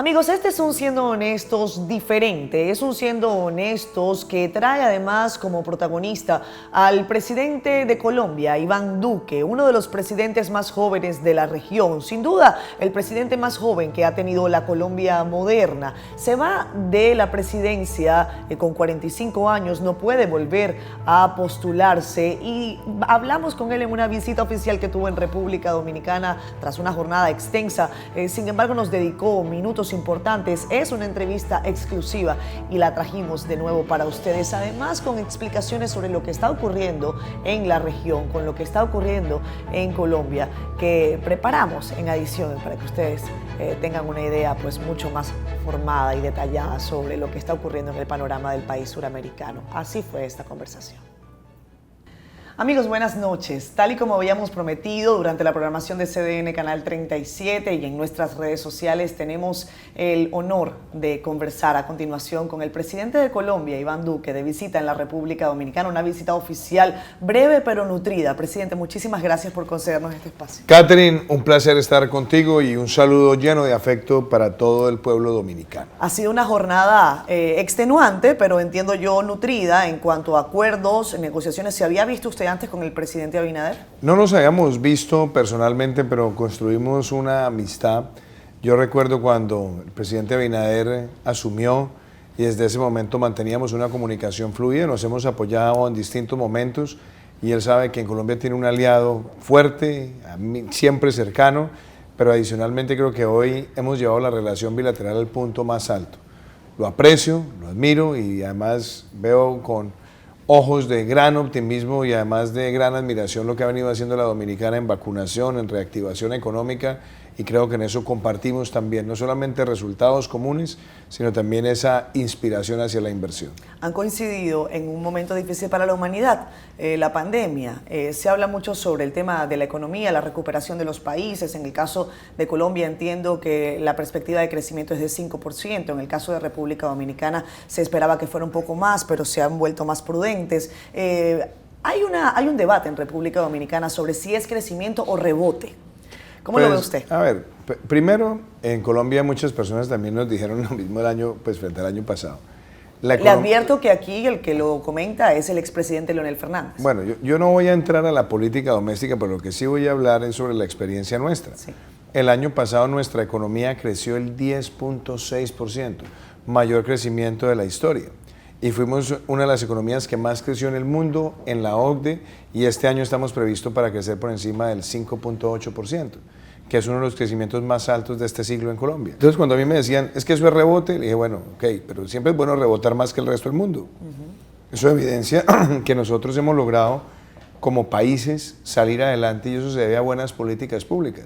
Amigos, este es un Siendo Honestos diferente, es un Siendo Honestos que trae además como protagonista al presidente de Colombia, Iván Duque, uno de los presidentes más jóvenes de la región, sin duda el presidente más joven que ha tenido la Colombia moderna. Se va de la presidencia con 45 años, no puede volver a postularse y hablamos con él en una visita oficial que tuvo en República Dominicana tras una jornada extensa. Sin embargo, nos dedicó minutos importantes. Es una entrevista exclusiva y la trajimos de nuevo para ustedes, además con explicaciones sobre lo que está ocurriendo en la región, con lo que está ocurriendo en Colombia, que preparamos en adición para que ustedes tengan una idea pues mucho más formada y detallada sobre lo que está ocurriendo en el panorama del país suramericano. Así fue esta conversación. Amigos, buenas noches. Tal y como habíamos prometido durante la programación de CDN Canal 37 y en nuestras redes sociales, tenemos el honor de conversar a continuación con el presidente de Colombia, Iván Duque, de visita en la República Dominicana, una visita oficial breve pero nutrida. Presidente, muchísimas gracias por concedernos este espacio. Catherine, un placer estar contigo y un saludo lleno de afecto para todo el pueblo dominicano. Ha sido una jornada extenuante, pero entiendo yo nutrida en cuanto a acuerdos, negociaciones. ¿Se había visto usted antes con el presidente Abinader? No nos habíamos visto personalmente, pero construimos una amistad. Yo recuerdo cuando el presidente Abinader asumió y desde ese momento manteníamos una comunicación fluida, nos hemos apoyado en distintos momentos y él sabe que en Colombia tiene un aliado fuerte, siempre cercano, pero adicionalmente creo que hoy hemos llevado la relación bilateral al punto más alto. Lo aprecio, lo admiro y además veo con ojos de gran optimismo y además de gran admiración lo que ha venido haciendo la dominicana en vacunación, en reactivación económica, y creo que en eso compartimos también no solamente resultados comunes, sino también esa inspiración hacia la inversión. Han coincidido en un momento difícil para la humanidad, la pandemia. Se habla mucho sobre el tema de la economía, la recuperación de los países. En el caso de Colombia entiendo que la perspectiva de crecimiento es de 5%. En el caso de República Dominicana se esperaba que fuera un poco más, pero se han vuelto más prudentes. Hay un debate en República Dominicana sobre si es crecimiento o rebote. ¿Cómo lo ve usted? A ver, primero, en Colombia muchas personas también nos dijeron lo mismo el año, pues frente al año pasado. Le advierto que aquí el que lo comenta es el expresidente Leonel Fernández. Bueno, yo no voy a entrar a la política doméstica, pero lo que sí voy a hablar es sobre la experiencia nuestra. Sí. El año pasado nuestra economía creció el 10.6%, mayor crecimiento de la historia. Y fuimos una de las economías que más creció en el mundo, en la OCDE, y este año estamos previstos para crecer por encima del 5.8%, que es uno de los crecimientos más altos de este siglo en Colombia. Entonces, cuando a mí me decían, es que eso es rebote, le dije, bueno, ok, pero siempre es bueno rebotar más que el resto del mundo. Eso evidencia que nosotros hemos logrado, como países, salir adelante, y eso se debe a buenas políticas públicas.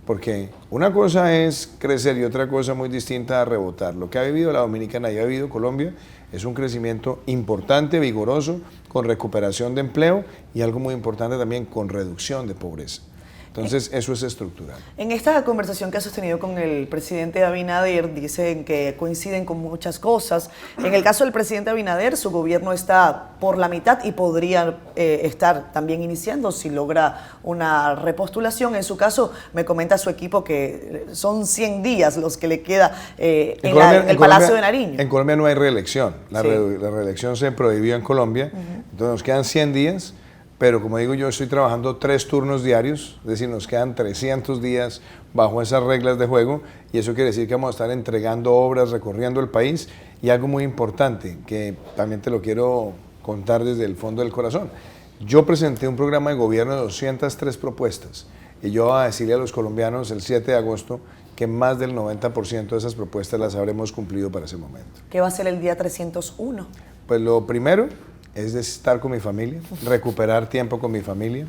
Porque una cosa es crecer y otra cosa muy distinta a rebotar. Lo que ha vivido la Dominicana y ha vivido Colombia es un crecimiento importante, vigoroso, con recuperación de empleo y algo muy importante también, con reducción de pobreza. Entonces, eso es estructural. En esta conversación que ha sostenido con el presidente Abinader, dicen que coinciden con muchas cosas. En el caso del presidente Abinader, su gobierno está por la mitad y podría estar también iniciando si logra una repostulación. En su caso, me comenta su equipo que son 100 días los que le queda en el Palacio de Nariño. En Colombia no hay reelección. La reelección se prohibió en Colombia. Entonces, nos quedan 100 días. Pero como digo, yo estoy trabajando 3 turnos diarios, es decir, nos quedan 300 días bajo esas reglas de juego, y eso quiere decir que vamos a estar entregando obras, recorriendo el país, y algo muy importante, que también te lo quiero contar desde el fondo del corazón. Yo presenté un programa de gobierno de 203 propuestas, y yo voy a decirle a los colombianos el 7 de agosto que más del 90% de esas propuestas las habremos cumplido para ese momento. ¿Qué va a ser el día 301? Pues lo primero es de estar con mi familia, recuperar tiempo con mi familia.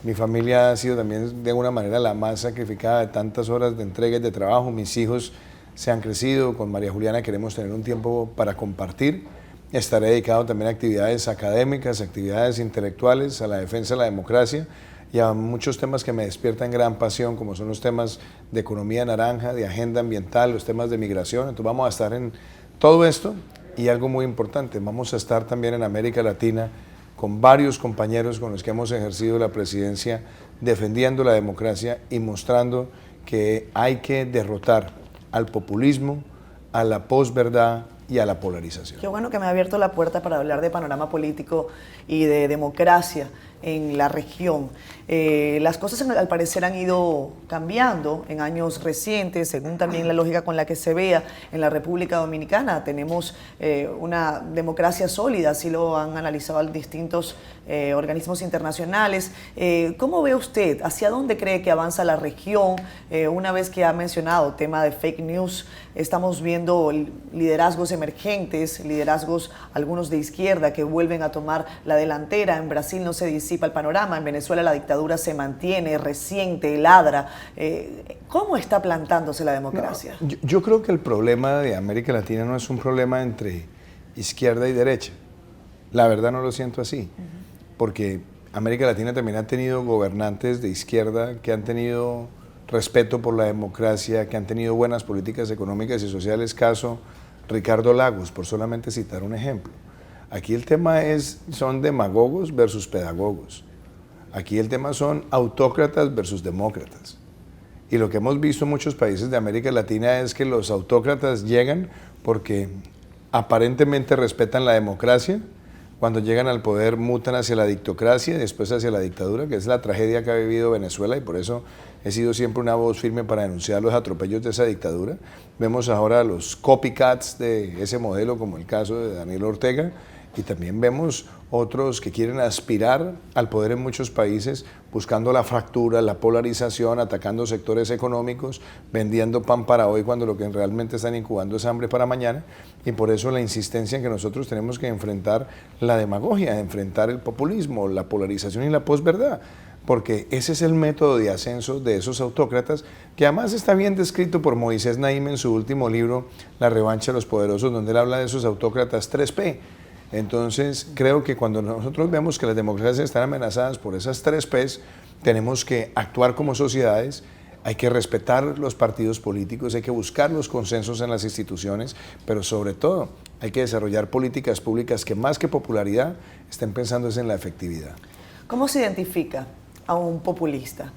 Mi familia ha sido también de alguna manera la más sacrificada de tantas horas de entrega y de trabajo. Mis hijos se han crecido, con María Juliana queremos tener un tiempo para compartir. Estaré dedicado también a actividades académicas, actividades intelectuales, a la defensa de la democracia y a muchos temas que me despiertan gran pasión, como son los temas de economía naranja, de agenda ambiental, los temas de migración. Entonces vamos a estar en todo esto. Y algo muy importante, vamos a estar también en América Latina con varios compañeros con los que hemos ejercido la presidencia, defendiendo la democracia y mostrando que hay que derrotar al populismo, a la posverdad y a la polarización. Qué bueno que me ha abierto la puerta para hablar de panorama político y de democracia en la región. Las cosas al parecer han ido cambiando en años recientes, según también la lógica con la que se vea en la República Dominicana. Tenemos una democracia sólida, así lo han analizado distintos organismos internacionales. ¿Cómo ve usted? ¿Hacia dónde cree que avanza la región? Una vez que ha mencionado tema de fake news, estamos viendo liderazgos emergentes, liderazgos algunos de izquierda que vuelven a tomar la delantera. En Brasil no se disipa el panorama, en Venezuela la dictadura se mantiene, resiente, ladra. ¿Cómo está plantándose la democracia? No, yo creo que el problema de América Latina no es un problema entre izquierda y derecha. La verdad no lo siento así, porque América Latina también ha tenido gobernantes de izquierda que han tenido respeto por la democracia, que han tenido buenas políticas económicas y sociales, caso Ricardo Lagos, por solamente citar un ejemplo. Aquí el tema son demagogos versus pedagogos. Aquí el tema son autócratas versus demócratas. Y lo que hemos visto en muchos países de América Latina es que los autócratas llegan porque aparentemente respetan la democracia, cuando llegan al poder mutan hacia la dictocracia y después hacia la dictadura, que es la tragedia que ha vivido Venezuela, y por eso he sido siempre una voz firme para denunciar los atropellos de esa dictadura. Vemos ahora los copycats de ese modelo, como el caso de Daniel Ortega, y también vemos otros que quieren aspirar al poder en muchos países, buscando la fractura, la polarización, atacando sectores económicos, vendiendo pan para hoy cuando lo que realmente están incubando es hambre para mañana. Y por eso la insistencia en que nosotros tenemos que enfrentar la demagogia, enfrentar el populismo, la polarización y la posverdad, porque ese es el método de ascenso de esos autócratas, que además está bien descrito por Moisés Naim en su último libro, La revancha de los poderosos, donde él habla de esos autócratas 3P. Entonces, creo que cuando nosotros vemos que las democracias están amenazadas por esas 3Ps, tenemos que actuar como sociedades, hay que respetar los partidos políticos, hay que buscar los consensos en las instituciones, pero sobre todo hay que desarrollar políticas públicas que más que popularidad estén pensando en la efectividad. ¿Cómo se identifica a un populista?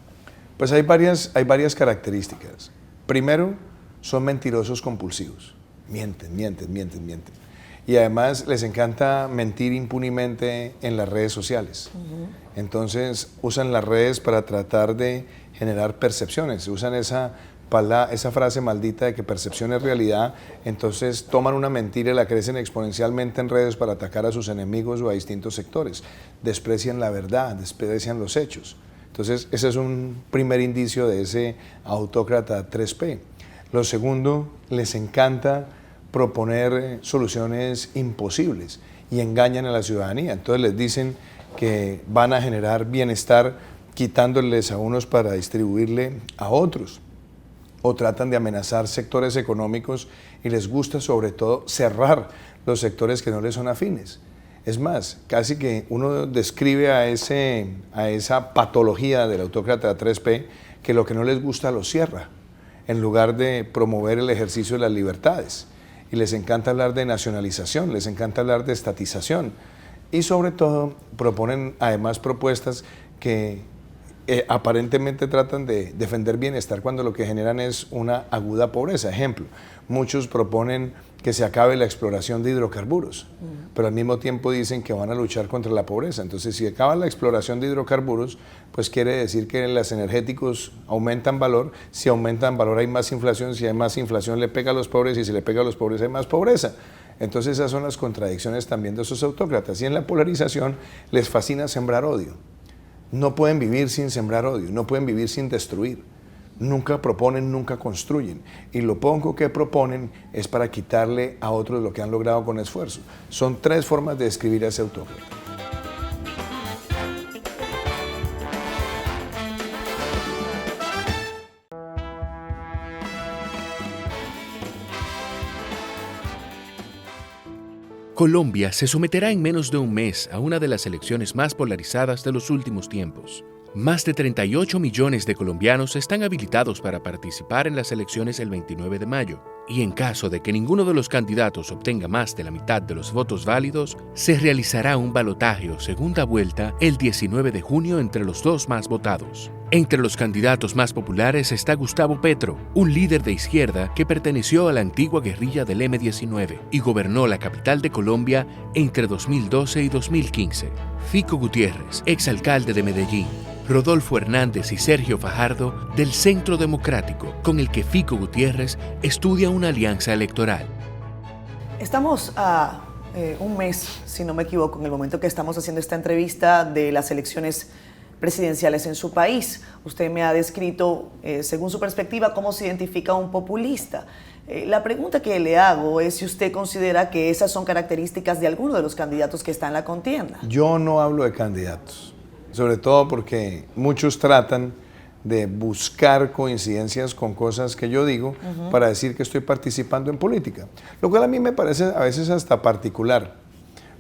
Pues hay varias características. Primero, son mentirosos compulsivos. Mienten. Y además les encanta mentir impunemente en las redes sociales. Entonces usan las redes para tratar de generar percepciones. Usan esa frase maldita de que percepción es realidad. Entonces toman una mentira y la crecen exponencialmente en redes para atacar a sus enemigos o a distintos sectores. Desprecian la verdad, desprecian los hechos. Entonces ese es un primer indicio de ese autócrata 3P. Lo segundo, les encanta proponer soluciones imposibles y engañan a la ciudadanía. Entonces les dicen que van a generar bienestar quitándoles a unos para distribuirle a otros, o tratan de amenazar sectores económicos y les gusta sobre todo cerrar los sectores que no les son afines. Es más, casi que uno describe a esa patología del autócrata 3P, que lo que no les gusta lo cierra, en lugar de promover el ejercicio de las libertades. Y les encanta hablar de nacionalización, les encanta hablar de estatización. Y sobre todo proponen además propuestas que aparentemente tratan de defender bienestar cuando lo que generan es una aguda pobreza. Ejemplo, muchos proponen que se acabe la exploración de hidrocarburos, pero al mismo tiempo dicen que van a luchar contra la pobreza. Entonces, si acaba la exploración de hidrocarburos, pues quiere decir que los energéticos aumentan valor. Si aumentan valor hay más inflación, si hay más inflación le pega a los pobres, y si le pega a los pobres hay más pobreza. Entonces esas son las contradicciones también de esos autócratas. Y en la polarización les fascina sembrar odio. No pueden vivir sin sembrar odio, no pueden vivir sin destruir. Nunca proponen, nunca construyen. Y lo poco que proponen es para quitarle a otros lo que han logrado con esfuerzo. Son 3 formas de describir a ese autócrata. Colombia se someterá en menos de un mes a una de las elecciones más polarizadas de los últimos tiempos. Más de 38 millones de colombianos están habilitados para participar en las elecciones el 29 de mayo, y en caso de que ninguno de los candidatos obtenga más de la mitad de los votos válidos, se realizará un balotaje o segunda vuelta el 19 de junio entre los 2 más votados. Entre los candidatos más populares está Gustavo Petro, un líder de izquierda que perteneció a la antigua guerrilla del M-19 y gobernó la capital de Colombia entre 2012 y 2015. Fico Gutiérrez, exalcalde de Medellín. Rodolfo Hernández y Sergio Fajardo, del Centro Democrático, con el que Fico Gutiérrez estudia una alianza electoral. Estamos a un mes, si no me equivoco, en el momento que estamos haciendo esta entrevista de las elecciones presidenciales en su país. Usted me ha descrito, según su perspectiva, cómo se identifica un populista. La pregunta que le hago es si usted considera que esas son características de alguno de los candidatos que está en la contienda. Yo no hablo de candidatos, sobre todo porque muchos tratan de buscar coincidencias con cosas que yo digo para decir que estoy participando en política, lo cual a mí me parece a veces hasta particular,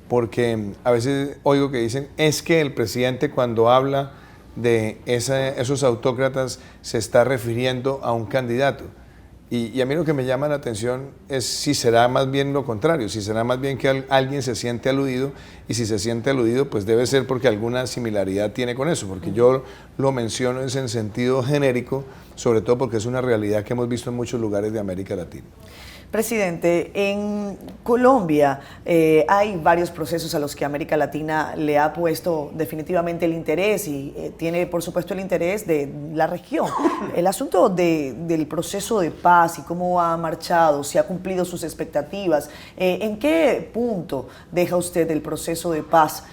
porque a veces oigo que dicen, es que el presidente cuando habla de esos autócratas se está refiriendo a un candidato. Y a mí lo que me llama la atención es si será más bien lo contrario, si será más bien que alguien se siente aludido, y si se siente aludido, pues debe ser porque alguna similaridad tiene con eso, porque yo lo menciono en sentido genérico, sobre todo porque es una realidad que hemos visto en muchos lugares de América Latina. Presidente, en Colombia hay varios procesos a los que América Latina le ha puesto definitivamente el interés y tiene, por supuesto, el interés de la región. El asunto del proceso de paz y cómo ha marchado, si ha cumplido sus expectativas, ¿en qué punto deja usted el proceso de paz?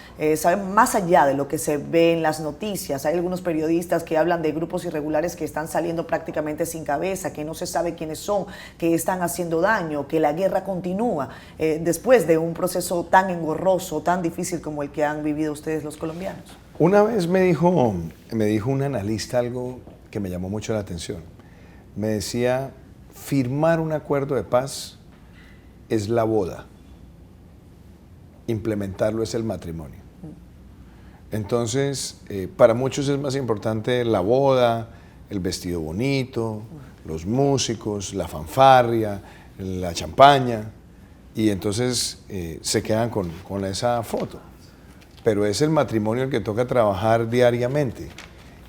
Más allá de lo que se ve en las noticias, hay algunos periodistas que hablan de grupos irregulares que están saliendo prácticamente sin cabeza, que no se sabe quiénes son, que están haciendo daño, que la guerra continúa después de un proceso tan engorroso, tan difícil como el que han vivido ustedes los colombianos. Una vez me dijo un analista algo que me llamó mucho la atención. Me decía, firmar un acuerdo de paz es la boda, implementarlo es el matrimonio. Entonces, para muchos es más importante la boda, el vestido bonito, los músicos, la fanfarria, la champaña, y entonces se quedan con esa foto. Pero es el matrimonio el que toca trabajar diariamente.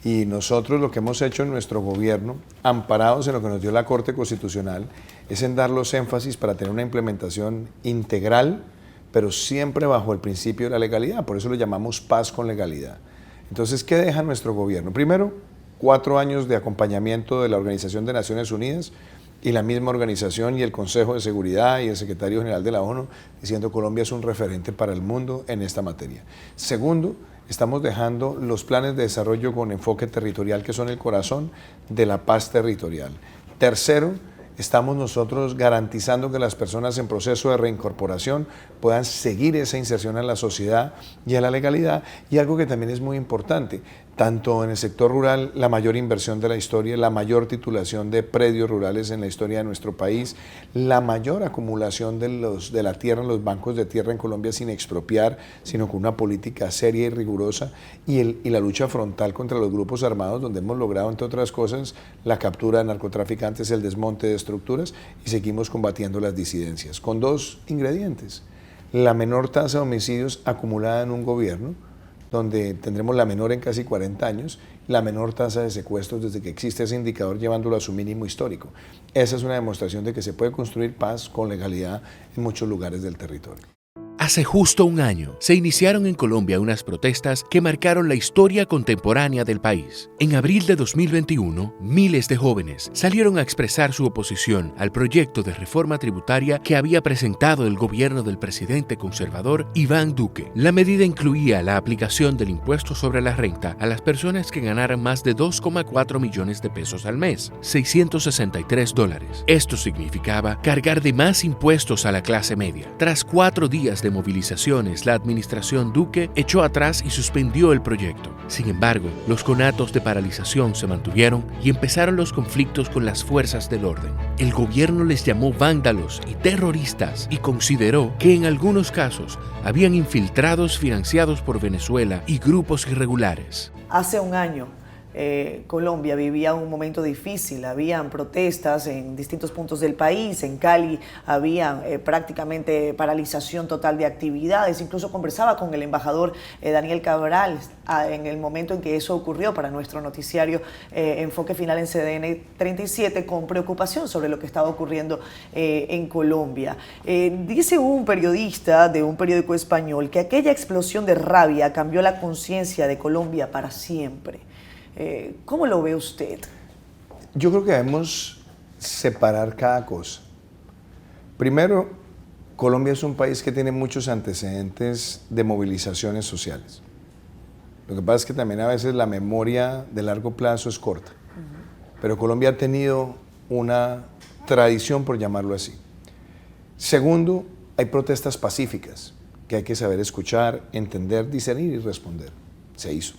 Y nosotros lo que hemos hecho en nuestro gobierno, amparados en lo que nos dio la Corte Constitucional, es en dar los énfasis para tener una implementación integral, pero siempre bajo el principio de la legalidad. Por eso lo llamamos paz con legalidad. Entonces, ¿qué deja nuestro gobierno? Primero, 4 años de acompañamiento de la Organización de Naciones Unidas y la misma organización y el Consejo de Seguridad y el Secretario General de la ONU diciendo Colombia es un referente para el mundo en esta materia. Segundo, estamos dejando los planes de desarrollo con enfoque territorial que son el corazón de la paz territorial. Tercero, estamos nosotros garantizando que las personas en proceso de reincorporación puedan seguir esa inserción en la sociedad y a la legalidad. Y algo que también es muy importante, tanto en el sector rural, la mayor inversión de la historia, la mayor titulación de predios rurales en la historia de nuestro país, la mayor acumulación de la tierra en los bancos de tierra en Colombia sin expropiar, sino con una política seria y rigurosa, y la lucha frontal contra los grupos armados, donde hemos logrado, entre otras cosas, la captura de narcotraficantes, el desmonte de estructuras, y seguimos combatiendo las disidencias, con 2 ingredientes. La menor tasa de homicidios acumulada en un gobierno, donde tendremos la menor en casi 40 años, la menor tasa de secuestros desde que existe ese indicador, llevándolo a su mínimo histórico. Esa es una demostración de que se puede construir paz con legalidad en muchos lugares del territorio. Hace justo un año, se iniciaron en Colombia unas protestas que marcaron la historia contemporánea del país. En abril de 2021, miles de jóvenes salieron a expresar su oposición al proyecto de reforma tributaria que había presentado el gobierno del presidente conservador Iván Duque. La medida incluía la aplicación del impuesto sobre la renta a las personas que ganaran más de 2,4 millones de pesos al mes, $663. Esto significaba cargar de más impuestos a la clase media. Tras 4 días de movilizaciones, la administración Duque echó atrás y suspendió el proyecto. Sin embargo, los conatos de paralización se mantuvieron y empezaron los conflictos con las fuerzas del orden. El gobierno les llamó vándalos y terroristas y consideró que en algunos casos habían infiltrados financiados por Venezuela y grupos irregulares. Hace un año Colombia vivía un momento difícil, habían protestas en distintos puntos del país, en Cali había prácticamente paralización total de actividades, incluso conversaba con el embajador Daniel Cabral en el momento en que eso ocurrió para nuestro noticiario Enfoque Final en CDN 37 con preocupación sobre lo que estaba ocurriendo en Colombia. Dice un periodista de un periódico español que aquella explosión de rabia cambió la conciencia de Colombia para siempre. ¿Cómo lo ve usted? Yo creo que debemos separar cada cosa. Primero, Colombia es un país que tiene muchos antecedentes de movilizaciones sociales. Lo que pasa es que también a veces la memoria de largo plazo es corta. Pero Colombia ha tenido una tradición, por llamarlo así. Segundo, hay protestas pacíficas que hay que saber escuchar, entender, discernir y responder. Se hizo.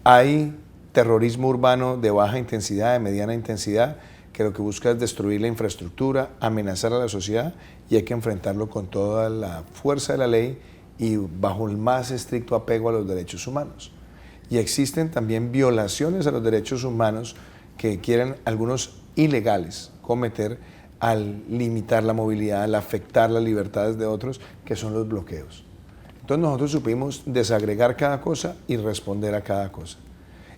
Hay terrorismo urbano de baja intensidad, de mediana intensidad, que lo que busca es destruir la infraestructura, amenazar a la sociedad, y hay que enfrentarlo con toda la fuerza de la ley y bajo el más estricto apego a los derechos humanos. Y existen también violaciones a los derechos humanos que quieren algunos ilegales cometer al limitar la movilidad, al afectar las libertades de otros, que son los bloqueos. Entonces nosotros supimos desagregar cada cosa y responder a cada cosa.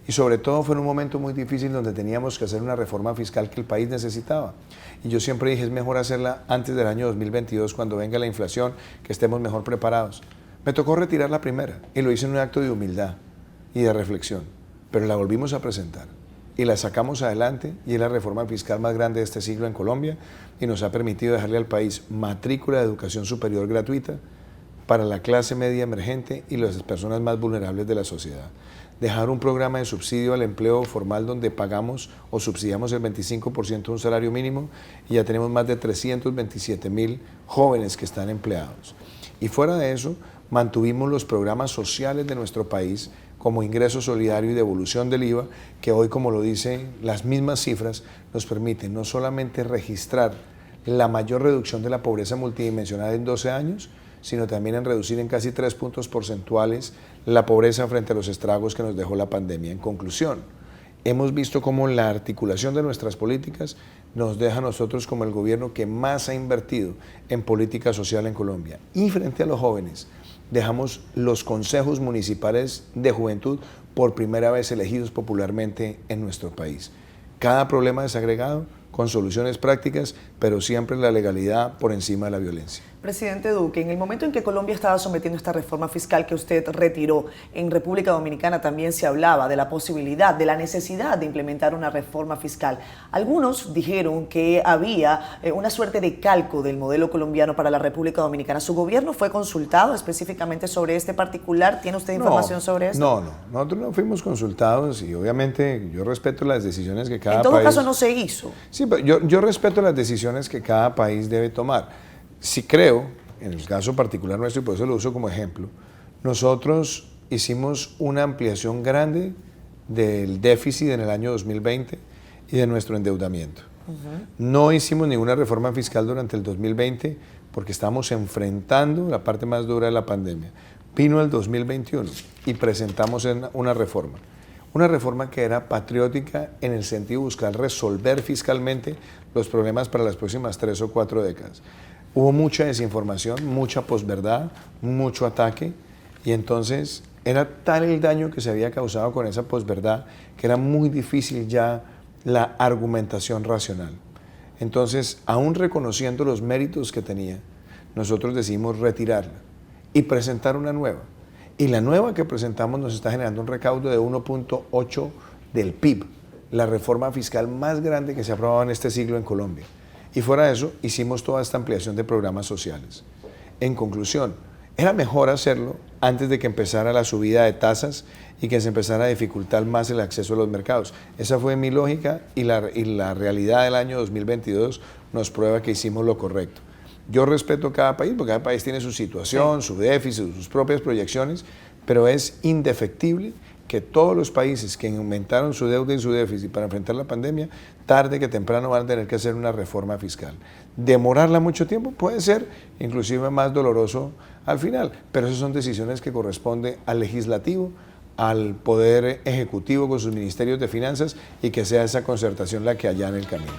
Y sobre todo fue en un momento muy difícil donde teníamos que hacer una reforma fiscal que el país necesitaba. Y yo siempre dije, es mejor hacerla antes del año 2022, cuando venga la inflación, que estemos mejor preparados. Me tocó retirar la primera y lo hice en un acto de humildad y de reflexión, pero la volvimos a presentar y la sacamos adelante, y es la reforma fiscal más grande de este siglo en Colombia, y nos ha permitido dejarle al país matrícula de educación superior gratuita para la clase media emergente y las personas más vulnerables de la sociedad. Dejar un programa de subsidio al empleo formal donde pagamos o subsidiamos el 25% de un salario mínimo, y ya tenemos más de 327,000 jóvenes que están empleados. Y fuera de eso, mantuvimos los programas sociales de nuestro país como ingreso solidario y devolución del IVA, que hoy, como lo dicen las mismas cifras, nos permiten no solamente registrar la mayor reducción de la pobreza multidimensional en 12 años, sino también en reducir en casi 3 puntos porcentuales la pobreza frente a los estragos que nos dejó la pandemia. En conclusión, hemos visto cómo la articulación de nuestras políticas nos deja a nosotros como el gobierno que más ha invertido en política social en Colombia. Y frente a los jóvenes, dejamos los consejos municipales de juventud por primera vez elegidos popularmente en nuestro país. Cada problema desagregado con soluciones prácticas, pero siempre la legalidad por encima de la violencia. Presidente Duque, en el momento en que Colombia estaba sometiendo esta reforma fiscal que usted retiró, en República Dominicana también se hablaba de la posibilidad, de la necesidad de implementar una reforma fiscal. Algunos dijeron que había una suerte de calco del modelo colombiano para la República Dominicana. ¿Su gobierno fue consultado específicamente sobre este particular? ¿Tiene usted información sobre esto? No, nosotros no fuimos consultados, y obviamente yo respeto las decisiones que cada país... En todo caso no se hizo. Sí, pero yo respeto las decisiones que cada país debe tomar. Sí creo, en el caso particular nuestro, y por eso lo uso como ejemplo, nosotros hicimos una ampliación grande del déficit en el año 2020 y de nuestro endeudamiento. No hicimos ninguna reforma fiscal durante el 2020 porque estábamos enfrentando la parte más dura de la pandemia. Vino el 2021 y presentamos una reforma que era patriótica en el sentido de buscar resolver fiscalmente los problemas para las próximas 3 o 4 décadas. Hubo mucha desinformación, mucha posverdad, mucho ataque, y entonces era tal el daño que se había causado con esa posverdad que era muy difícil ya la argumentación racional. Entonces, aún reconociendo los méritos que tenía, nosotros decidimos retirarla y presentar una nueva. Y la nueva que presentamos nos está generando un recaudo de 1.8 del PIB, la reforma fiscal más grande que se ha aprobado en este siglo en Colombia. Y fuera de eso, hicimos toda esta ampliación de programas sociales. En conclusión, era mejor hacerlo antes de que empezara la subida de tasas y que se empezara a dificultar más el acceso a los mercados. Esa fue mi lógica, y la realidad del año 2022 nos prueba que hicimos lo correcto. Yo respeto cada país, porque cada país tiene su situación, su déficit, sus propias proyecciones, pero es indefectible que todos los países que aumentaron su deuda y su déficit para enfrentar la pandemia, tarde que temprano van a tener que hacer una reforma fiscal. Demorarla mucho tiempo puede ser inclusive más doloroso al final, pero esas son decisiones que corresponde al legislativo al Poder Ejecutivo con sus ministerios de finanzas y que sea esa concertación la que allane el camino.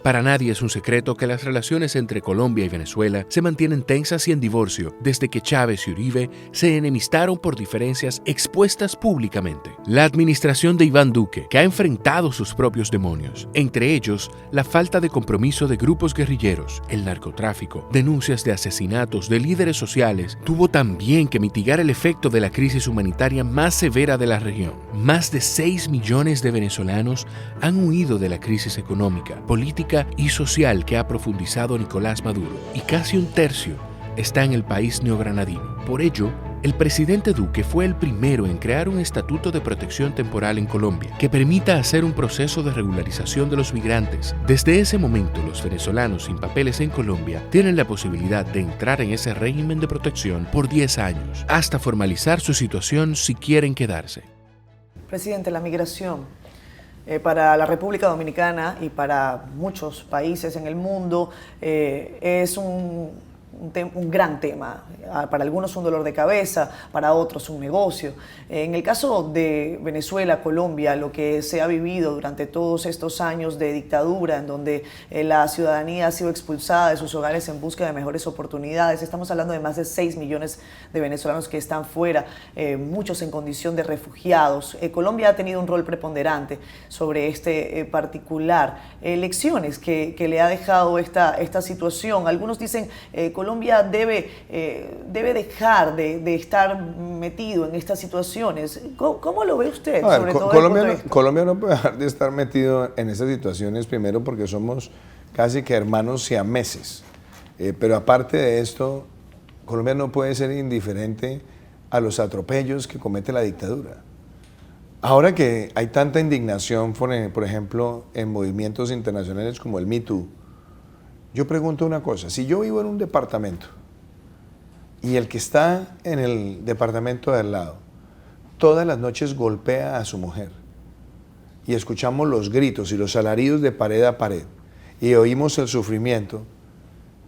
Para nadie es un secreto que las relaciones entre Colombia y Venezuela se mantienen tensas y en divorcio desde que Chávez y Uribe se enemistaron por diferencias expuestas públicamente. La administración de Iván Duque, que ha enfrentado sus propios demonios, entre ellos la falta de compromiso de grupos guerrilleros, el narcotráfico, denuncias de asesinatos de líderes sociales, tuvo también que mitigar el efecto de la crisis humanitaria más severa de la región. Más de 6 millones de venezolanos han huido de la crisis económica, política y social que ha profundizado Nicolás Maduro, y casi un tercio está en el país neogranadino. Por ello, el presidente Duque fue el primero en crear un estatuto de protección temporal en Colombia que permita hacer un proceso de regularización de los migrantes. Desde ese momento, los venezolanos sin papeles en Colombia tienen la posibilidad de entrar en ese régimen de protección por 10 años, hasta formalizar su situación si quieren quedarse. Presidente, la migración para la República Dominicana y para muchos países en el mundo es un gran tema. Para algunos un dolor de cabeza, para otros un negocio. En el caso de Venezuela, Colombia, lo que se ha vivido durante todos estos años de dictadura, en donde la ciudadanía ha sido expulsada de sus hogares en busca de mejores oportunidades. Estamos hablando de más de 6 millones de venezolanos que están fuera, muchos en condición de refugiados. Colombia ha tenido un rol preponderante sobre este particular. Lecciones que le ha dejado esta situación. Algunos dicen Colombia debe dejar de estar metido en estas situaciones. ¿Cómo lo ve usted? Ver, Colombia no puede dejar de estar metido en estas situaciones, primero porque somos casi que hermanos siameses. Pero aparte de esto, Colombia no puede ser indiferente a los atropellos que comete la dictadura. Ahora que hay tanta indignación, por ejemplo, en movimientos internacionales como el Me Too, yo pregunto una cosa: si yo vivo en un departamento y el que está en el departamento de al lado todas las noches golpea a su mujer y escuchamos los gritos y los alaridos de pared a pared y oímos el sufrimiento,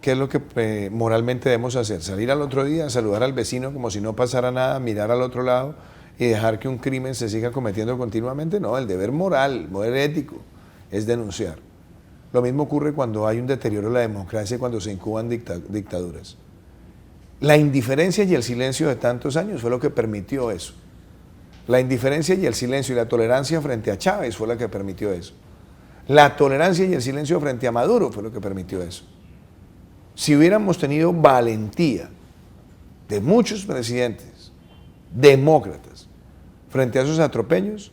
¿qué es lo que moralmente debemos hacer? ¿Salir al otro día, saludar al vecino como si no pasara nada, mirar al otro lado y dejar que un crimen se siga cometiendo continuamente? No, el deber moral, ético, es denunciar. Lo mismo ocurre cuando hay un deterioro de la democracia y cuando se incuban dictaduras. La indiferencia y el silencio de tantos años fue lo que permitió eso. La indiferencia y el silencio y la tolerancia frente a Chávez fue lo que permitió eso. La tolerancia y el silencio frente a Maduro fue lo que permitió eso. Si hubiéramos tenido valentía de muchos presidentes demócratas frente a esos atropellos,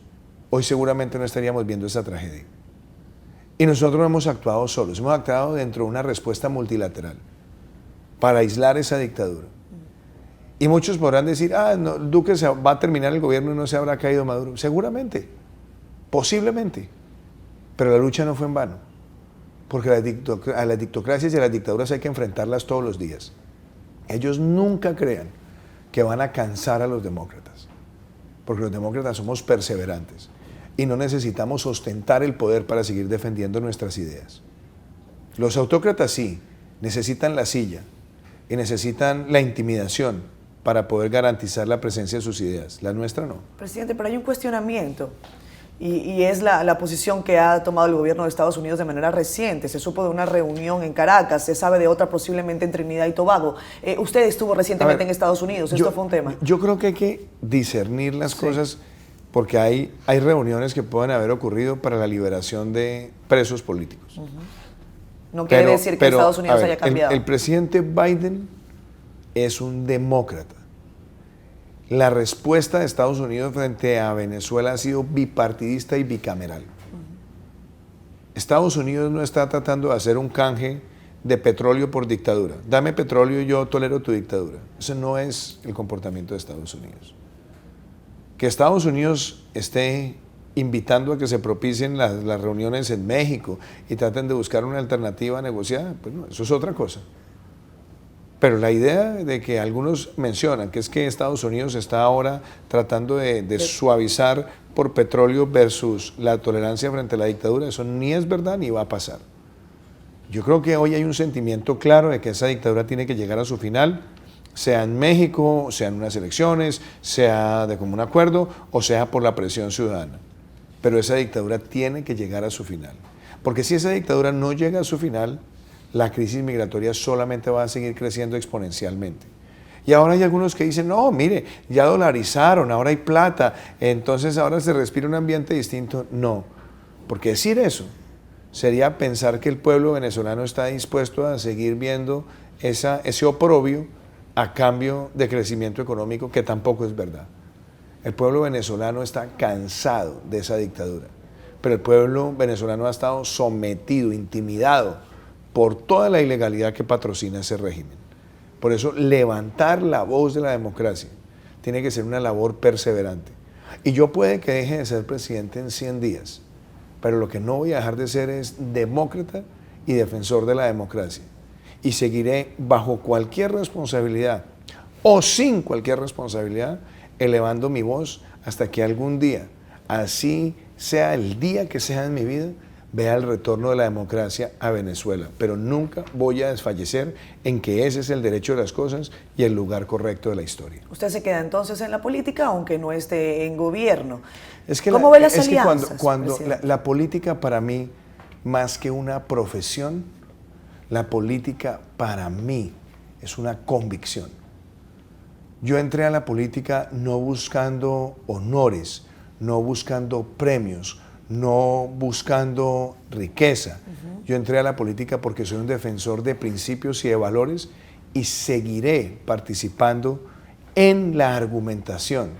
hoy seguramente no estaríamos viendo esa tragedia. Y nosotros no hemos actuado solos, hemos actuado dentro de una respuesta multilateral para aislar esa dictadura. Y muchos podrán decir, no, Duque va a terminar el gobierno y no se habrá caído Maduro. Seguramente, posiblemente, pero la lucha no fue en vano, porque a las dictocracias y a las dictaduras hay que enfrentarlas todos los días. Ellos nunca crean que van a cansar a los demócratas, porque los demócratas somos perseverantes y no necesitamos ostentar el poder para seguir defendiendo nuestras ideas. Los autócratas sí, necesitan la silla y necesitan la intimidación para poder garantizar la presencia de sus ideas. La nuestra no. Presidente, pero hay un cuestionamiento y es la posición que ha tomado el gobierno de Estados Unidos de manera reciente. Se supo de una reunión en Caracas, se sabe de otra posiblemente en Trinidad y Tobago. Usted estuvo recientemente en Estados Unidos, ¿esto fue un tema? Yo creo que hay que discernir las cosas, porque hay reuniones que pueden haber ocurrido para la liberación de presos políticos. No quiere decir que Estados Unidos haya cambiado. El presidente Biden es un demócrata. La respuesta de Estados Unidos frente a Venezuela ha sido bipartidista y bicameral. Estados Unidos no está tratando de hacer un canje de petróleo por dictadura. Dame petróleo y yo tolero tu dictadura. Ese no es el comportamiento de Estados Unidos. Que Estados Unidos esté invitando a que se propicien las reuniones en México y traten de buscar una alternativa negociada, pues no, eso es otra cosa. Pero la idea de que algunos mencionan, que es que Estados Unidos está ahora tratando de suavizar por petróleo versus la tolerancia frente a la dictadura, eso ni es verdad ni va a pasar. Yo creo que hoy hay un sentimiento claro de que esa dictadura tiene que llegar a su final, sea en México, sea en unas elecciones, sea de común acuerdo o sea por la presión ciudadana. Pero esa dictadura tiene que llegar a su final. Porque si esa dictadura no llega a su final, la crisis migratoria solamente va a seguir creciendo exponencialmente. Y ahora hay algunos que dicen, no, mire, ya dolarizaron, ahora hay plata, entonces ahora se respira un ambiente distinto. No, porque decir eso sería pensar que el pueblo venezolano está dispuesto a seguir viendo ese oprobio a cambio de crecimiento económico, que tampoco es verdad. El pueblo venezolano está cansado de esa dictadura, pero el pueblo venezolano ha estado sometido, intimidado por toda la ilegalidad que patrocina ese régimen. Por eso levantar la voz de la democracia tiene que ser una labor perseverante. Y yo puede que deje de ser presidente en 100 días, pero lo que no voy a dejar de ser es demócrata y defensor de la democracia. Y seguiré bajo cualquier responsabilidad o sin cualquier responsabilidad, elevando mi voz hasta que algún día, así sea el día que sea en mi vida, vea el retorno de la democracia a Venezuela. Pero nunca voy a desfallecer en que ese es el derecho de las cosas y el lugar correcto de la historia. Usted se queda entonces en la política, aunque no esté en gobierno. Es que ¿Cómo ve las que alianzas? cuando la política para mí, más que una profesión, la política para mí es una convicción. Yo entré a la política no buscando honores, no buscando premios, no buscando riqueza. Yo entré a la política porque soy un defensor de principios y de valores y seguiré participando en la argumentación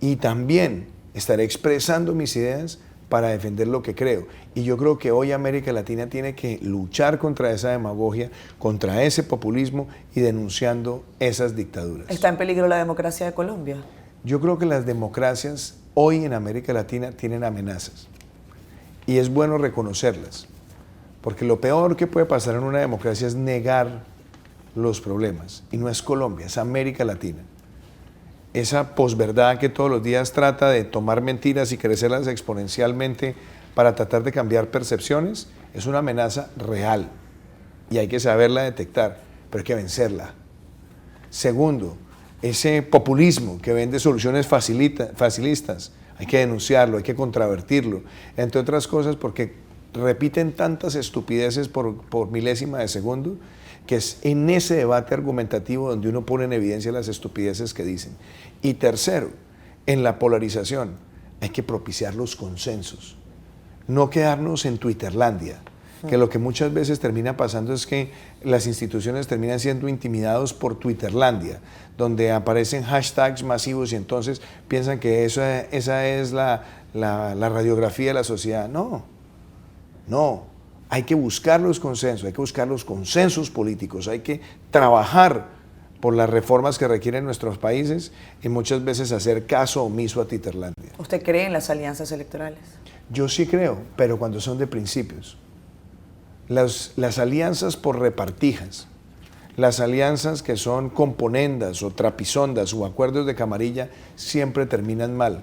y también estaré expresando mis ideas para defender lo que creo. Y yo creo que hoy América Latina tiene que luchar contra esa demagogia, contra ese populismo y denunciando esas dictaduras. ¿Está en peligro la democracia de Colombia? Yo creo que las democracias hoy en América Latina tienen amenazas y es bueno reconocerlas, porque lo peor que puede pasar en una democracia es negar los problemas, y no es Colombia, es América Latina. Esa posverdad que todos los días trata de tomar mentiras y crecerlas exponencialmente para tratar de cambiar percepciones, es una amenaza real y hay que saberla detectar, pero hay que vencerla. Segundo, ese populismo que vende soluciones facilistas, hay que denunciarlo, hay que contravertirlo, entre otras cosas porque repiten tantas estupideces por milésima de segundo, que es en ese debate argumentativo donde uno pone en evidencia las estupideces que dicen. Y tercero, en la polarización hay que propiciar los consensos, no quedarnos en Twitterlandia, que lo que muchas veces termina pasando es que las instituciones terminan siendo intimidados por Twitterlandia, donde aparecen hashtags masivos y entonces piensan que esa es la radiografía de la sociedad. No, hay que buscar los consensos, hay que buscar los consensos políticos, hay que trabajar por las reformas que requieren nuestros países y muchas veces hacer caso omiso a Twitterlandia. ¿Usted cree en las alianzas electorales? Yo sí creo, pero cuando son de principios. Las alianzas por repartijas, las alianzas que son componendas o trapisondas o acuerdos de camarilla siempre terminan mal,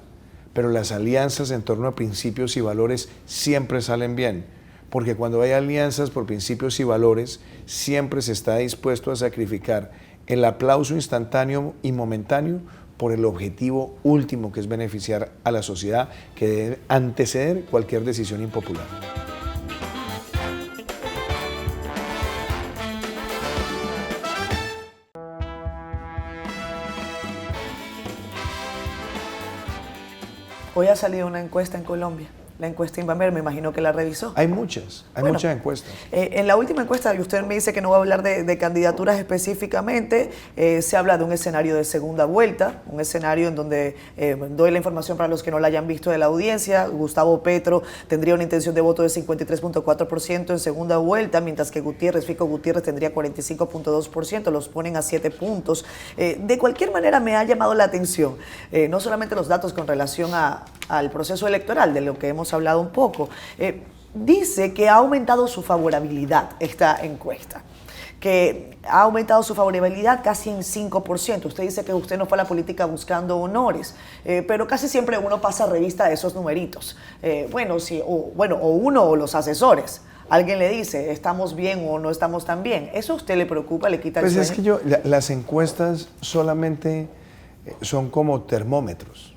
pero las alianzas en torno a principios y valores siempre salen bien, porque cuando hay alianzas por principios y valores siempre se está dispuesto a sacrificar el aplauso instantáneo y momentáneo por el objetivo último, que es beneficiar a la sociedad, que debe anteceder cualquier decisión impopular. Hoy ha salido una encuesta en Colombia, la encuesta Invamer, me imagino que la revisó. Hay muchas encuestas. En la última encuesta, y usted me dice que no va a hablar de candidaturas específicamente, se habla de un escenario de segunda vuelta, un escenario en donde, doy la información para los que no la hayan visto de la audiencia, Gustavo Petro tendría una intención de voto de 53.4% en segunda vuelta, mientras que Fico Gutiérrez tendría 45.2%, los ponen a 7 puntos. De cualquier manera me ha llamado la atención, no solamente los datos con relación al proceso electoral, de lo que hemos hablado un poco. Dice que ha aumentado su favorabilidad esta encuesta, que ha aumentado su favorabilidad casi en 5%. Usted dice que usted no fue a la política buscando honores, pero casi siempre uno pasa revista de esos numeritos. O uno o los asesores. Alguien le dice, ¿estamos bien o no estamos tan bien? ¿Eso a usted le preocupa, le quita el sueño? Pues es que las encuestas solamente son como termómetros.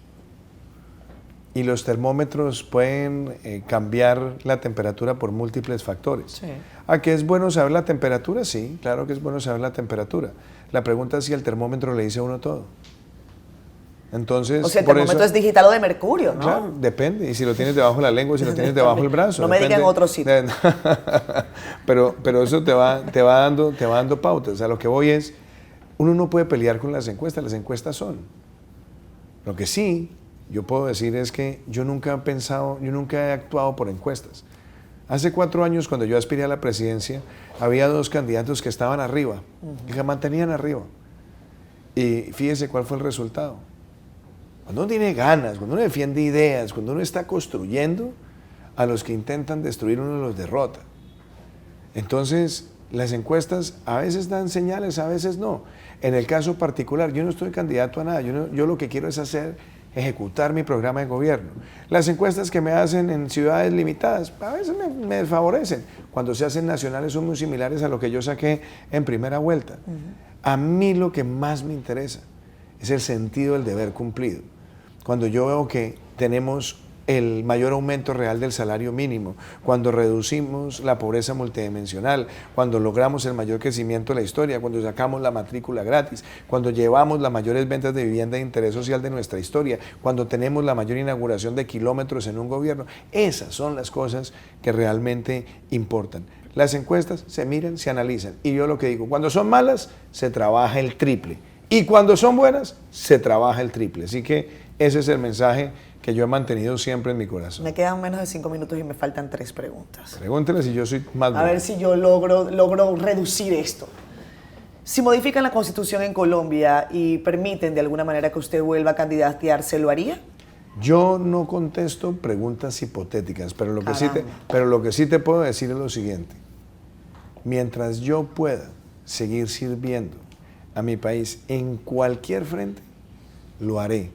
Y los termómetros pueden cambiar la temperatura por múltiples factores. Sí. ¿A qué es bueno saber la temperatura? Sí, claro que es bueno saber la temperatura. La pregunta es si el termómetro le dice a uno todo. Entonces, o sea, el termómetro es digital o de mercurio, ¿no? Claro, depende. Y si lo tienes debajo de la lengua, si lo tienes debajo del brazo. No me diga en otro sitio. pero eso te va dando pautas. A lo que voy es, uno no puede pelear con las encuestas son. Lo que sí yo puedo decir es que yo nunca he actuado por encuestas. Hace 4 años, cuando yo aspiré a la presidencia, había 2 candidatos que estaban arriba, que se mantenían arriba. Y fíjese cuál fue el resultado. Cuando uno tiene ganas, cuando uno defiende ideas, cuando uno está construyendo, a los que intentan destruir uno los derrota. Entonces, las encuestas a veces dan señales, a veces no. En el caso particular, yo no estoy candidato a nada. Yo lo que quiero es ejecutar mi programa de gobierno. Las encuestas que me hacen en ciudades limitadas a veces me desfavorecen. Cuando se hacen nacionales son muy similares a lo que yo saqué en primera vuelta. A mí lo que más me interesa es el sentido del deber cumplido. Cuando yo veo que tenemos el mayor aumento real del salario mínimo, cuando reducimos la pobreza multidimensional, cuando logramos el mayor crecimiento de la historia, cuando sacamos la matrícula gratis, cuando llevamos las mayores ventas de vivienda de interés social de nuestra historia, cuando tenemos la mayor inauguración de kilómetros en un gobierno. Esas son las cosas que realmente importan. Las encuestas se miran, se analizan. Y yo lo que digo, cuando son malas, se trabaja el triple. Y cuando son buenas, se trabaja el triple. Así que ese es el mensaje que yo he mantenido siempre en mi corazón. Me quedan menos de 5 minutos y me faltan 3 preguntas. Pregúntele si yo soy más bueno. A ver si yo logro reducir esto. Si modifican la Constitución en Colombia y permiten de alguna manera que usted vuelva a candidatearse, ¿lo haría? Yo no contesto preguntas hipotéticas, pero lo que sí te puedo decir es lo siguiente. Mientras yo pueda seguir sirviendo a mi país en cualquier frente, lo haré.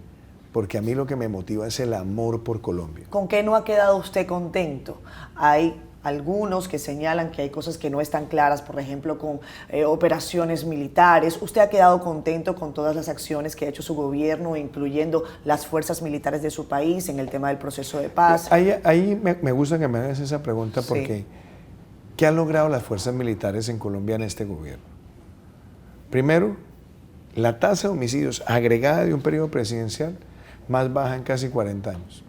Porque a mí lo que me motiva es el amor por Colombia. ¿Con qué no ha quedado usted contento? Hay algunos que señalan que hay cosas que no están claras, por ejemplo, con operaciones militares. ¿Usted ha quedado contento con todas las acciones que ha hecho su gobierno, incluyendo las fuerzas militares de su país en el tema del proceso de paz? Ahí me gusta que me hagas esa pregunta porque sí. ¿Qué han logrado las fuerzas militares en Colombia en este gobierno? Primero, la tasa de homicidios agregada de un periodo presidencial más baja en casi 40 años.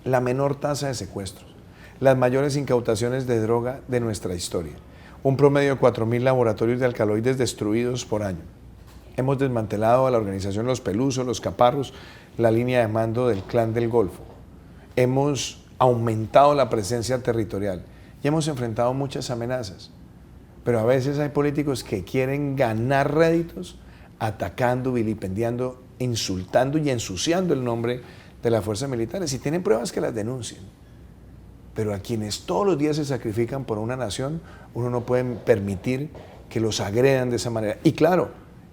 La menor tasa de secuestros. Las mayores incautaciones de droga de nuestra historia. Un promedio de 4.000 laboratorios de alcaloides destruidos por año. Hemos desmantelado a la organización Los Pelusos, Los Caparros, la línea de mando del Clan del Golfo. Hemos aumentado la presencia territorial y hemos enfrentado muchas amenazas. Pero a veces hay políticos que quieren ganar réditos atacando, vilipendiando, insultando y ensuciando el nombre de las fuerzas militares. Si tienen pruebas, que las denuncien. Pero a quienes todos los días se sacrifican por una nación, uno no puede permitir que los agredan de esa manera. Y claro,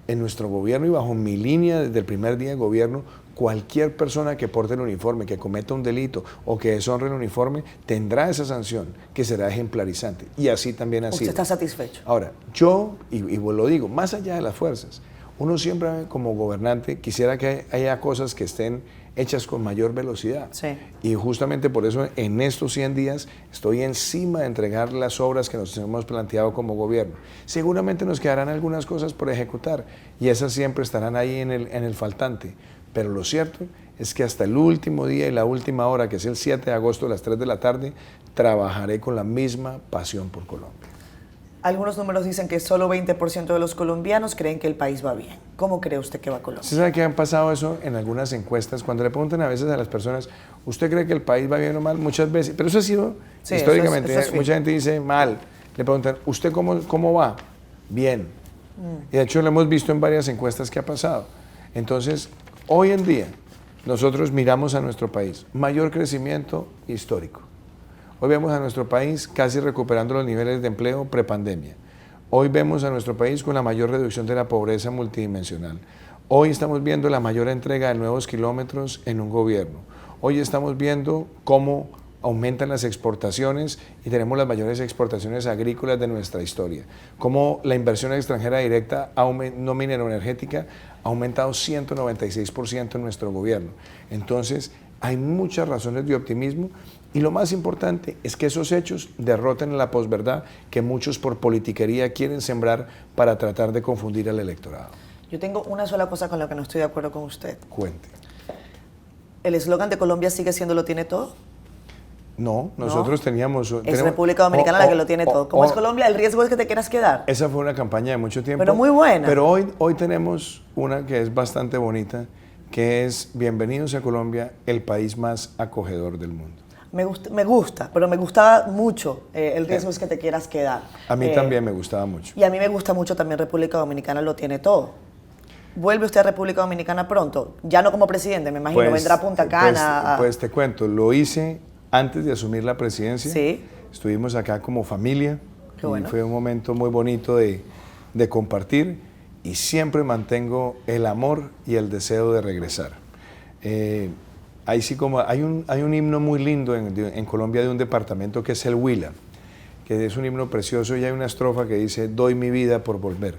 en nuestro gobierno y bajo mi línea desde el primer día de gobierno, cualquier persona que porte el uniforme, que cometa un delito o que deshonre el uniforme, tendrá esa sanción que será ejemplarizante. Y así también ha sido. ¿Usted está satisfecho? Ahora, yo, y lo digo, más allá de las fuerzas, uno siempre como gobernante quisiera que haya cosas que estén hechas con mayor velocidad. Sí. Y justamente por eso en estos 100 días estoy encima de entregar las obras que nos hemos planteado como gobierno. Seguramente nos quedarán algunas cosas por ejecutar y esas siempre estarán ahí en el faltante. Pero lo cierto es que hasta el último día y la última hora, que es el 7 de agosto a las 3 de la tarde, trabajaré con la misma pasión por Colombia. Algunos números dicen que solo 20% de los colombianos creen que el país va bien. ¿Cómo cree usted que va Colombia? ¿Usted sabe que han pasado eso en algunas encuestas? Cuando le preguntan a veces a las personas, ¿usted cree que el país va bien o mal? Muchas veces, pero eso ha sido sí, históricamente, eso es mucha gente dice mal. Le preguntan, ¿usted cómo va? Bien. Y de hecho lo hemos visto en varias encuestas que ha pasado. Entonces, hoy en día, nosotros miramos a nuestro país, mayor crecimiento histórico. Hoy vemos a nuestro país casi recuperando los niveles de empleo prepandemia. Hoy vemos a nuestro país con la mayor reducción de la pobreza multidimensional. Hoy estamos viendo la mayor entrega de nuevos kilómetros en un gobierno. Hoy estamos viendo cómo aumentan las exportaciones y tenemos las mayores exportaciones agrícolas de nuestra historia. Cómo la inversión extranjera directa no minero-energética ha aumentado 196% en nuestro gobierno. Entonces, hay muchas razones de optimismo y lo más importante es que esos hechos derroten la posverdad que muchos por politiquería quieren sembrar para tratar de confundir al electorado. Yo tengo una sola cosa con la que no estoy de acuerdo con usted. Cuente. ¿El eslogan de Colombia sigue siendo "lo tiene todo"? No, nosotros teníamos... Es República Dominicana la que lo tiene todo. Como es Colombia, el riesgo es que te quieras quedar. Esa fue una campaña de mucho tiempo. Pero muy buena. Pero hoy tenemos una que es bastante bonita, que es "Bienvenidos a Colombia, el país más acogedor del mundo". Me gusta, pero me gustaba mucho el riesgo es que te quieras quedar. A mí también me gustaba mucho. Y a mí me gusta mucho también República Dominicana lo tiene todo. ¿Vuelve usted a República Dominicana pronto? Ya no como presidente, me imagino, Pues, vendrá a Punta Cana. Pues te cuento, lo hice antes de asumir la presidencia. Sí. Estuvimos acá como familia. Qué bueno. Y fue un momento muy bonito de compartir y siempre mantengo el amor y el deseo de regresar. Ahí sí como hay un himno muy lindo en Colombia de un departamento que es el Huila, que es un himno precioso y hay una estrofa que dice: "Doy mi vida por volver".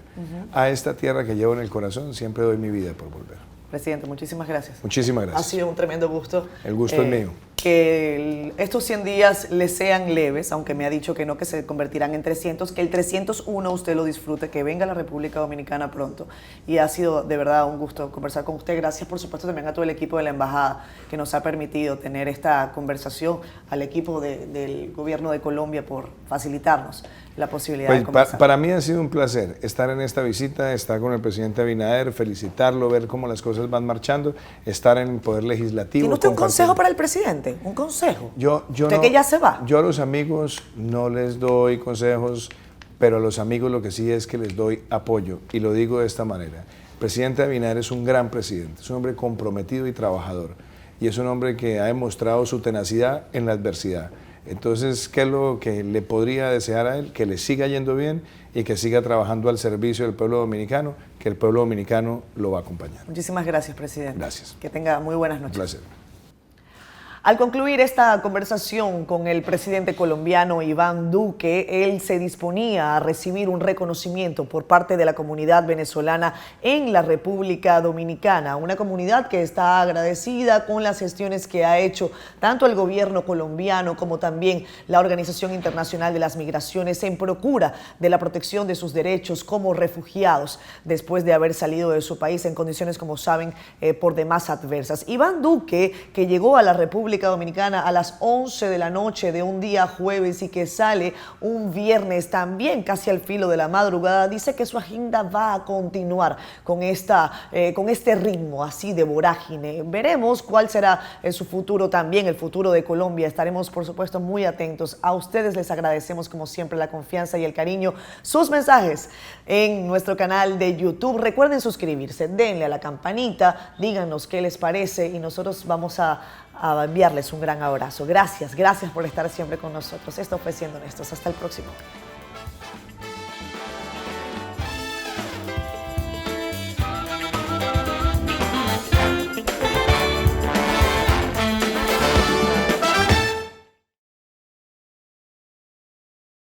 A esta tierra que llevo en el corazón siempre doy mi vida por volver. Presidente, muchísimas gracias. Muchísimas gracias. Ha sido un tremendo gusto. El gusto es mío. Que estos 100 días le sean leves, aunque me ha dicho que no, que se convertirán en 300, que el 301 usted lo disfrute, que venga a la República Dominicana pronto. Y ha sido de verdad un gusto conversar con usted. Gracias, por supuesto, también a todo el equipo de la Embajada que nos ha permitido tener esta conversación, al equipo del Gobierno de Colombia por facilitarnos la posibilidad de conversar. Para mí ha sido un placer estar en esta visita, estar con el presidente Abinader, felicitarlo, ver cómo las cosas van marchando, estar en el Poder Legislativo. ¿Tiene usted un consejo para el presidente? ¿Un consejo? ¿Usted no, que ya se va? Yo a los amigos no les doy consejos, pero a los amigos lo que sí es que les doy apoyo, y lo digo de esta manera. El presidente Abinader es un gran presidente, es un hombre comprometido y trabajador, y es un hombre que ha demostrado su tenacidad en la adversidad. Entonces, ¿qué es lo que le podría desear a él? Que le siga yendo bien y que siga trabajando al servicio del pueblo dominicano, que el pueblo dominicano lo va a acompañar. Muchísimas gracias, presidente. Gracias. Que tenga muy buenas noches. Un placer. Al concluir esta conversación con el presidente colombiano Iván Duque, él se disponía a recibir un reconocimiento por parte de la comunidad venezolana en la República Dominicana, una comunidad que está agradecida con las gestiones que ha hecho tanto el gobierno colombiano como también la Organización Internacional de las Migraciones en procura de la protección de sus derechos como refugiados después de haber salido de su país en condiciones, como saben, por demás adversas. Iván Duque, que llegó a la República Dominicana a las 11 de la noche de un día jueves y que sale un viernes también casi al filo de la madrugada, dice que su agenda va a continuar con este ritmo así de vorágine. Veremos cuál será su futuro también, el futuro de Colombia. Estaremos, por supuesto, muy atentos. A ustedes les agradecemos, como siempre, la confianza y el cariño, sus mensajes en nuestro canal de YouTube. Recuerden suscribirse, denle a la campanita, díganos qué les parece y nosotros vamos a enviarles un gran abrazo. Gracias por estar siempre con nosotros. Esto fue Siendo Honestos. Hasta el próximo.